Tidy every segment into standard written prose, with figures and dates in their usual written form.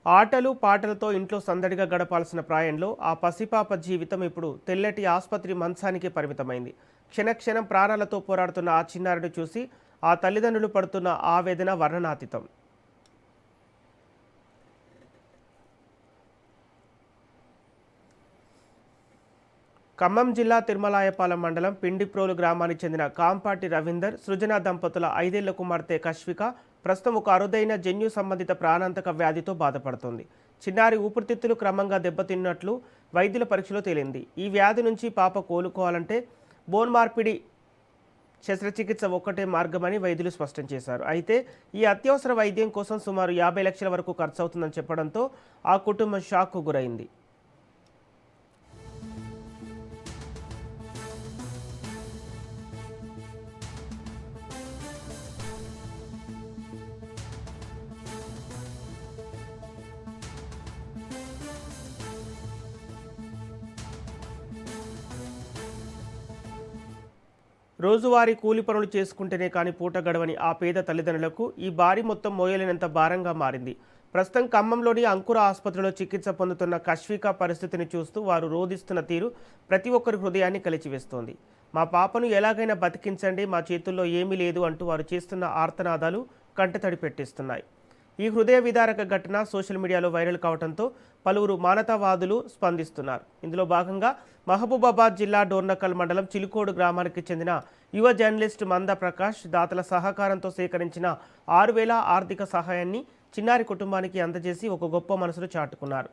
ఆటలు పాటలతో ఇంట్లో సందడిగా గడపాల్సిన ప్రాయంలో ఆ పసిపాప జీవితం ఇప్పుడు తెల్లటి ఆసుపత్రి మంచానికి పరిమితమైంది. క్షణక్షణం ప్రాణాలతో పోరాడుతున్న ఆ చిన్నారిని చూసి ఆ తల్లిదండ్రులు పడుతున్న ఆవేదన వర్ణనాతీతం. ఖమ్మం జిల్లా తిరుమలాయపాలెం మండలం పిండిప్రోలు గ్రామానికి చెందిన కాంపాటి రవీందర్, సృజన దంపతుల 5 ఏళ్ల కుమార్తె కశ్విక ప్రస్తుతం ఒక అరుదైన జన్యు సంబంధిత ప్రాణాంతక వ్యాధితో బాధపడుతోంది. చిన్నారి ఊపిరితిత్తులు క్రమంగా దెబ్బతిన్నట్లు వైద్యుల పరీక్షలో తేలింది. ఈ వ్యాధి నుంచి పాప కోలుకోవాలంటే బోన్ మార్పిడి శస్త్రచికిత్స ఒక్కటే మార్గమని వైద్యులు స్పష్టం చేశారు. అయితే ఈ అత్యవసర వైద్యం కోసం సుమారు 50 లక్షల వరకు ఖర్చవుతుందని చెప్పడంతో ఆ కుటుంబం షాక్కు గురైంది. రోజువారీ కూలి పనులు చేసుకుంటేనే కానీ పూట గడవని ఆ పేద తల్లిదండ్రులకు ఈ భారీ మొత్తం మోయలేనంత భారంగా మారింది. ప్రస్తుతం ఖమ్మంలోని అంకుర ఆసుపత్రిలో చికిత్స పొందుతున్న కశ్విక పరిస్థితిని చూస్తూ వారు రోధిస్తున్న తీరు ప్రతి ఒక్కరి హృదయాన్ని కలిచివేస్తోంది. మా పాపను ఎలాగైనా బతికించండి, మా చేతుల్లో ఏమీ లేదు అంటూ వారు చేస్తున్న ఆర్తనాదాలు కంటతడి పెట్టిస్తున్నాయి. ఈ హృదయ విదారక ఘటన సోషల్ మీడియాలో వైరల్ కావడంతో పలువురు మానవతావాదులు స్పందిస్తున్నారు. ఇందులో భాగంగా మహబూబాబాద్ జిల్లా డోర్నకల్ మండలం చిలుకోడు గ్రామానికి చెందిన యువ జర్నలిస్ట్ మంద ప్రకాష్ దాతల సహకారంతో సేకరించిన 6,000 ఆర్థిక సహాయాన్ని చిన్నారి కుటుంబానికి అందజేసి ఒక గొప్ప మనసును చాటుకున్నారు.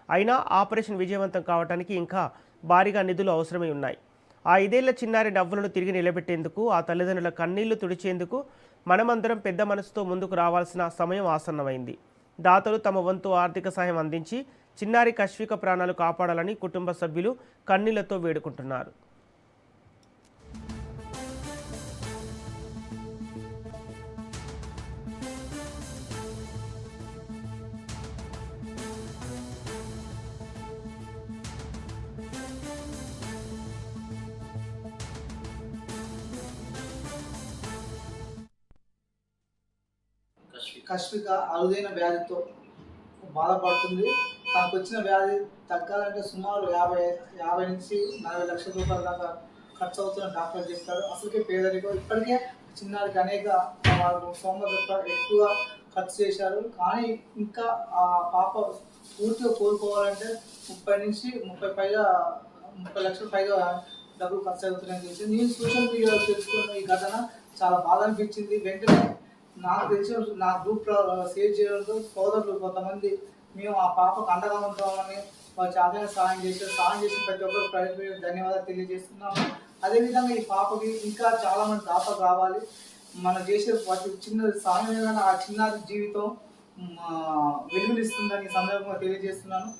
అయినా ఆపరేషన్ విజయవంతం కావడానికి ఇంకా భారీగా నిధులు అవసరమై ఉన్నాయి. ఆ 5 ఏళ్ల చిన్నారి నవ్వులను తిరిగి నిలబెట్టేందుకు, ఆ తల్లిదండ్రుల కన్నీళ్లు తుడిచేందుకు మనమందరం పెద్ద మనసుతో ముందుకు రావాల్సిన సమయం ఆసన్నమైంది. దాతలు తమ వంతు ఆర్థిక సాయం అందించి చిన్నారి కశ్విక ప్రాణాలు కాపాడాలని కుటుంబ సభ్యులు కన్నీళ్లతో వేడుకుంటున్నారు. కశ్మిక అరుదైన వ్యాధితో బాధపడుతుంది. తనకు వచ్చిన వ్యాధి తగ్గాలంటే సుమారు 50 నుంచి 40 లక్షల రూపాయల దాకా ఖర్చు అవుతుందని డాక్టర్ చెప్పారు. అసలుకే పేదరికం, ఇప్పటికే చిన్నారికి అనేక స్తోమత ఎక్కువ ఖర్చు చేశారు. కానీ ఇంకా ఆ పాప పూర్తిగా కోలుకోవాలంటే 30 లక్షల పైగా డబ్బులు ఖర్చు అవుతున్నాయని తెలిసింది. నేను సోషల్ మీడియాలో తెలుసుకున్న ఈ ఘటన చాలా బాధ అనిపించింది. వెంటనే నాకు తెలిసిన నా గ్రూప్లో షేర్ చేయడంతో సోదరులు కొంతమంది మేము ఆ పాపకు అండగా ఉంటామని వాళ్ళు చాలా సహాయం చేశారు. సహాయం చేసిన ప్రతి ఒక్కరు ప్రజలకు ధన్యవాదాలు తెలియజేస్తున్నాము. అదేవిధంగా ఈ పాపకి ఇంకా చాలామంది దాతలు రావాలి. మనం చేసే ప్రతి చిన్న సహాయం ఆ చిన్నారి జీవితం వెలుగునిస్తుందని సందర్భంగా తెలియజేస్తున్నాను.